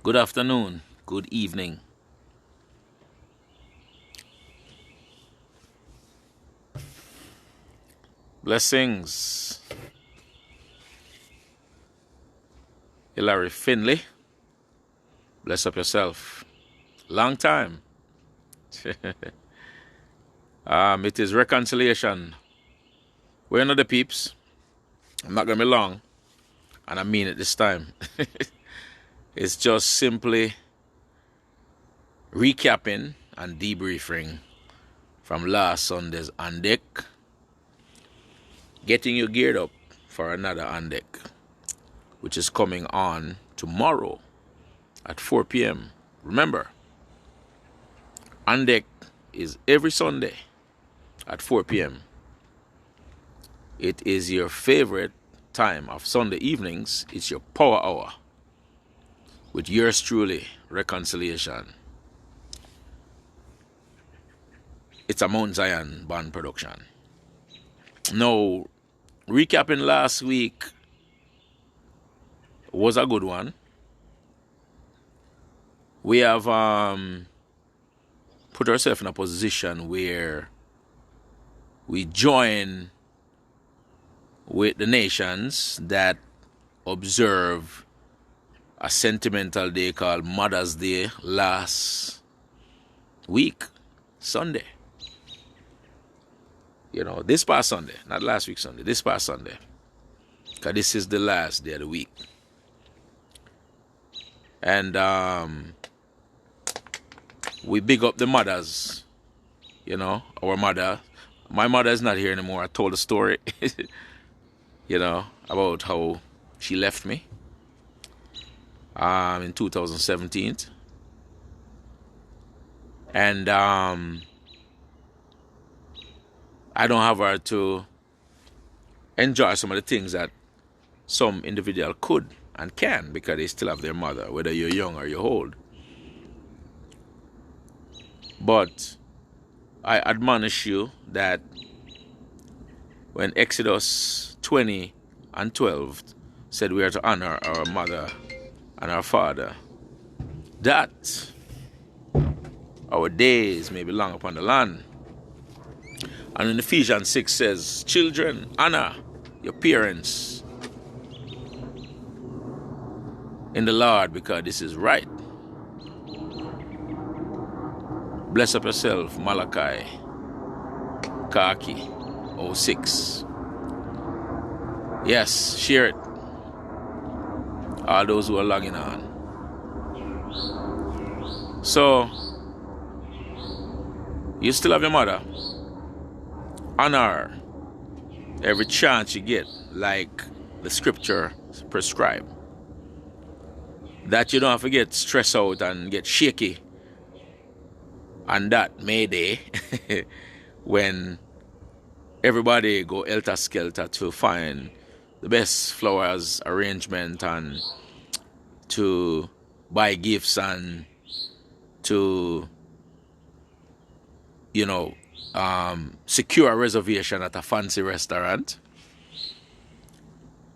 Good afternoon, good evening. Blessings. Hilary Finley. Bless up yourself. Long time. It is reconciliation. We're not the peeps. I'm not going to be long. And I mean it this time. It's just simply recapping and debriefing from last Sunday's OnDeck. Getting you geared up for another OnDeck, which is coming on tomorrow at 4 p.m. Remember, OnDeck is every Sunday at 4 p.m. It is your favorite time of Sunday evenings. It's your power hour with yours truly, Reconciliation. It's a Mount Zion band production. Now, recapping last week was a good one. We have put ourselves in a position where we join with the nations that observe a sentimental day called Mother's Day last week, Sunday. This past Sunday, not last week Sunday, this past Sunday. Because this is the last day of the week. And we big up the mothers. Our mother. My mother is not here anymore. I told a story, about how she left me in 2017. And I don't have her to enjoy some of the things that some individual could and can, because they still have their mother, whether you're young or you're old. But I admonish you that when Exodus 20 and 12 said we are to honor our mother and our father, that our days may be long upon the land. And in Ephesians 6 says, children, honor your parents in the Lord, because this is right. Bless up yourself, Malachi, Kaki, 06. Yes, share it. All those who are logging on. So, you still have your mother. Honor her every chance you get, like the scripture prescribe. That you don't have to get stressed out and get shaky on that May Day when everybody go helter-skelter to find the best flowers arrangement and to buy gifts and to, secure a reservation at a fancy restaurant,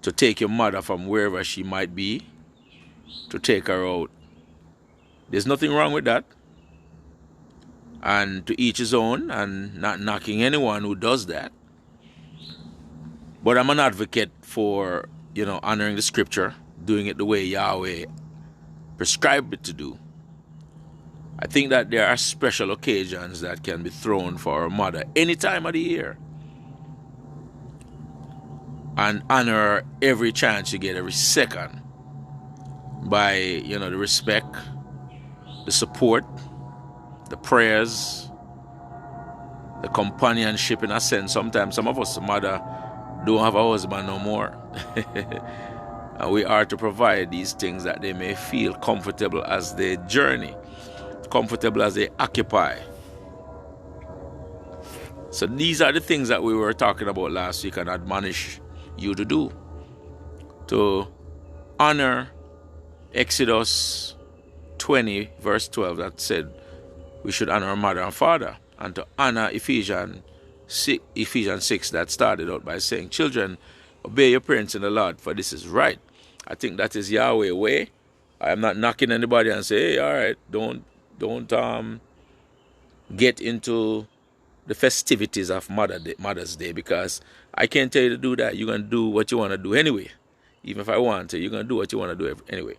to take your mother from wherever she might be, to take her out. There's nothing wrong with that. And to each his own, and not knocking anyone who does that. But I'm an advocate for, honoring the scripture, doing it the way Yahweh prescribed it to do. I think that there are special occasions that can be thrown for our mother any time of the year. And honor her every chance you get, every second. By, the respect, the support, the prayers, the companionship in a sense. Sometimes some of us, mother, don't have a husband no more. And we are to provide these things that they may feel comfortable as they journey, comfortable as they occupy. So these are the things that we were talking about last week and admonish you to do. To honor Exodus 20 verse 12 that said we should honor our mother and father, and to honor Ephesians 6 that started out by saying, children, obey your parents in the Lord, for this is right. I think that is Yahweh's way I'm not knocking anybody and say, hey, all right, don't get into the festivities of Mother's Day, because I can't tell you to do that. You're gonna do what you want to do anyway. Even if I want to, you're gonna do what you want to do anyway.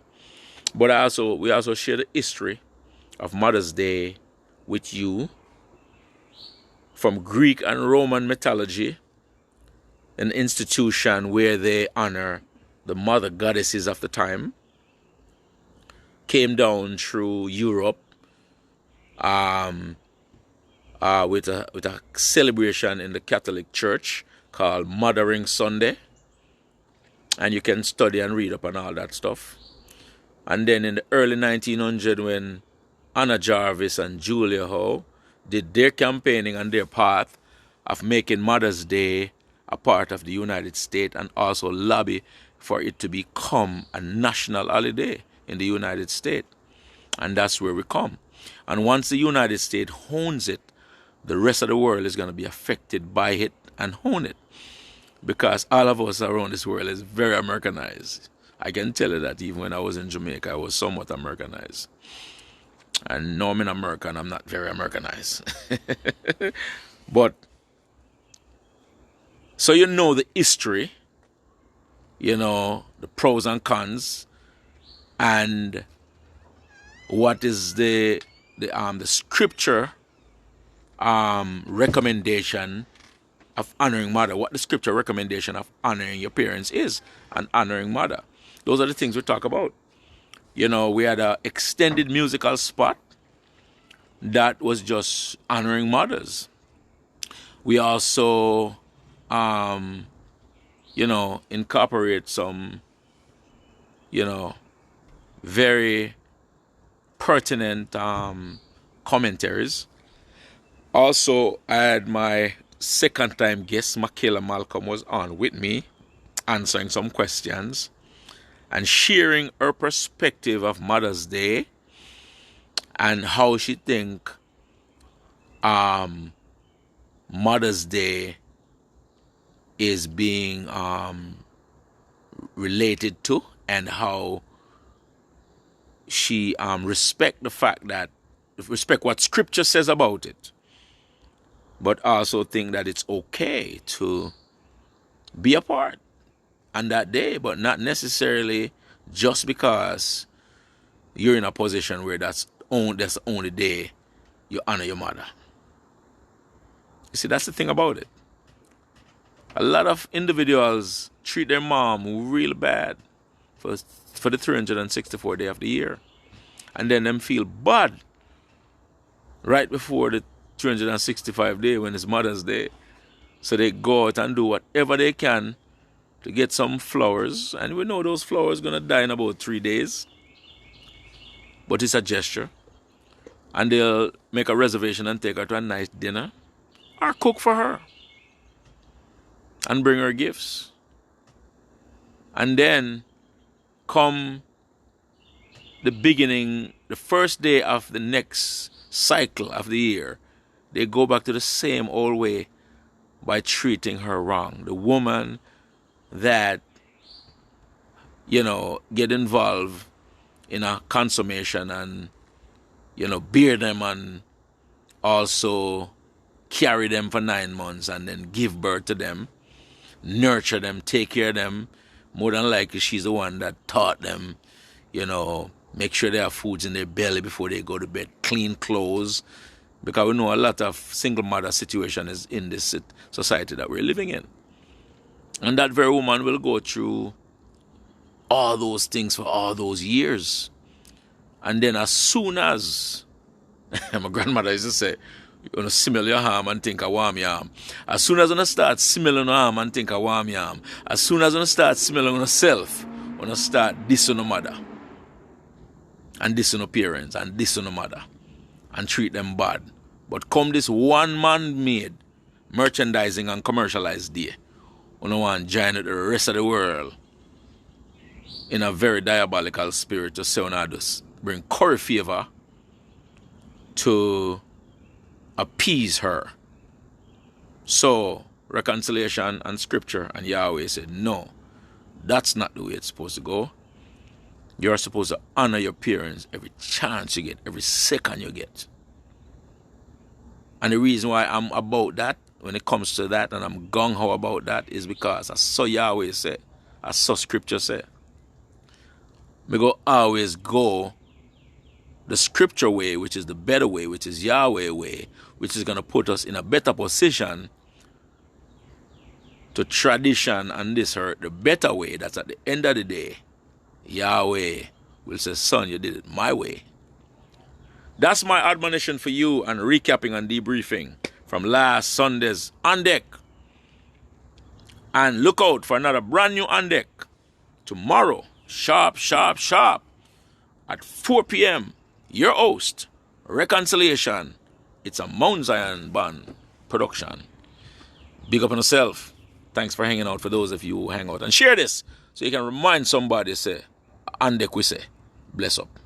But we also share the history of Mother's Day with you from Greek and Roman mythology, an institution where they honor the mother goddesses of the time, came down through Europe with a celebration in the Catholic Church called Mothering Sunday. And you can study and read up on all that stuff. And then in the early 1900s, when Anna Jarvis and Julia Howe did their campaigning on their path of making Mother's Day a part of the United States, and also lobby for it to become a national holiday in the United States. And that's where we come. And once the United States owns it, the rest of the world is going to be affected by it and own it. Because all of us around this world is very Americanized. I can tell you that even when I was in Jamaica, I was somewhat Americanized. And now I'm in America and I'm not very Americanized. But, so you know the history, you know, the pros and cons, and what is the scripture recommendation of honoring mother, what the scripture recommendation of honoring your parents is, and honoring mother. Those are the things we talk about. You know, we had an extended musical spot that was just honoring mothers. We also, you know, incorporate some, you know, very pertinent commentaries. Also, I had my second time guest, Michaela Malcolm, was on with me, answering some questions and sharing her perspective of Mother's Day and how she think Mother's Day is being related to, and how she respect what scripture says about it, but also think that it's okay to be apart on that day, but not necessarily just because you're in a position where that's the only day you honor your mother. You see, that's the thing about it. A lot of individuals treat their mom real bad for the 364 day of the year, and then them feel bad right before the 365 day when it's Mother's Day. So they go out and do whatever they can to get some flowers, and we know those flowers gonna die in about 3 days, but it's a gesture. And they'll make a reservation and take her to a nice dinner, or cook for her and bring her gifts. And then come the first day of the next cycle of the year, they go back to the same old way by treating her wrong. The woman that, you know, get involved in a consummation and, you know, bear them and also carry them for 9 months and then give birth to them, nurture them, take care of them. More than likely, she's the one that taught them, you know, make sure they have foods in their belly before they go to bed, clean clothes, because we know a lot of single mother situation is in this society that we're living in. And that very woman will go through all those things for all those years. And then as soon as, my grandmother used to say, you want to simmer your arm and think of warm yam. As soon as you start simmering your arm and think of warm yam, as soon as you start simmering yourself, you want to start dissing your mother, and dissing your parents, and dissing your mother, and treat them bad. But come this one man-made merchandising and commercialized day, you don't want to join the rest of the world in a very diabolical spirit to say on others, bring curry favor to appease her. So reconciliation and scripture and Yahweh said, no, that's not the way it's supposed to go. You're supposed to honor your parents every chance you get, every second you get. And the reason why I'm about that, when it comes to that, and I'm gung-ho about that, is because I saw Yahweh say, I saw scripture say, we go always go the scripture way, which is the better way, which is Yahweh way, which is going to put us in a better position to tradition and this hurt the better way. That's at the end of the day, Yahweh will say, son, you did it my way. That's my admonition for you and recapping and debriefing from last Sunday's OnDeck. And look out for another brand new OnDeck tomorrow, sharp at 4 p.m. Your host, Reconciliation. It's a Mount Zion Band production. Big up on yourself. Thanks for hanging out, for those of you who hang out. And share this so you can remind somebody, say, OnDeck we say. Bless up.